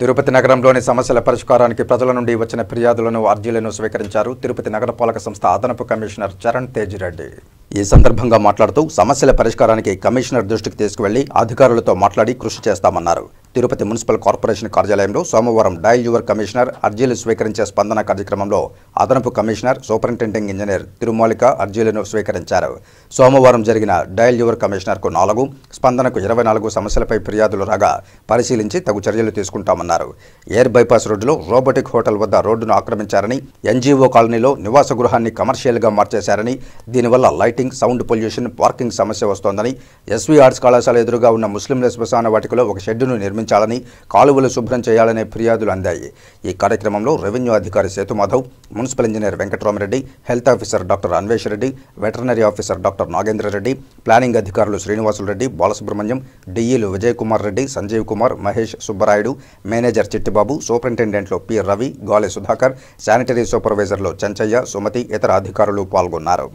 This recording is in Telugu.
తిరుపతి నగరంలోని సమస్యల పరిష్కారానికి ప్రజల నుండి వచ్చిన ఫిర్యాదులను అర్జీలను స్వీకరించారు తిరుపతి నగరపాలక సంస్థ అదనపు కమిషనర్ చరణ్ తేజ్ రెడ్డి. ఈ సందర్భంగా మాట్లాడుతూ సమస్యల పరిష్కారానికి కమిషనర్ దృష్టికి తీసుకువెళ్లి అధికారులతో మాట్లాడి కృషి చేస్తామన్నారు. తిరుపతి మున్సిపల్ కార్పొరేషన్ కార్యాలయంలో సోమవారం డయల్ యువర్ కమిషనర్ అర్జీలు స్వీకరించే స్పందన కార్యక్రమంలో అదనపు కమిషనర్ సూపరింటెండింగ్ ఇంజనీర్ తిరుమాలిక అర్జీలను స్వీకరించారు. సోమవారం జరిగిన డయల్ యువర్ కమిషనర్కు 4, స్పందనకు 24 సమస్యలపై ఫిర్యాదులు రాగా పరిశీలించి తగు చర్యలు తీసుకుంటామన్నారు. ఎయిర్ బైపాస్ రోడ్డులో రోబోటిక్ హోటల్ వద్ద రోడ్డును ఆక్రమించారని, ఎన్జీఓ కాలనీలో నివాస గృహాన్ని కమర్షియల్గా మార్చేశారని, దీనివల్ల లైటింగ్, సౌండ్ పొల్యూషన్, పార్కింగ్ సమస్య వస్తోందని, ఎస్వీ ఆర్ట్స్ కళాశాల ఎదురుగా ఉన్న ముస్లింల శ్మశాన వాటికలో ఒక షెడ్డును నిర్మించాలని, కాలువలు శుభ్రం చేయాలనే ఫిర్యాదులు అందాయి. ఈ కార్యక్రమంలో రెవెన్యూ అధికారి Sethumadhav, municipal engineer Venkataramareddy, health officer doctor Anvesh Reddy, veterinary officer doctor Nagendrareddy, planning అధికారులు శ్రీనివాసులరెడ్డి, బాలసుబ్రహ్మణ్యం, డిఈలు విజయ్ కుమార్ రెడ్డి, సంజీవ్ కుమార్, మహేష్, సుబ్బరాయుడు, మేనేజర్ చిట్టిబాబు, సూపరింటెండెంట్లు పి రవి, గాలి సుధాకర్, శానిటరీ సూపర్వైజర్లు చెంచయ్య, సుమతి, ఇతర అధికారులు పాల్గొన్నారు.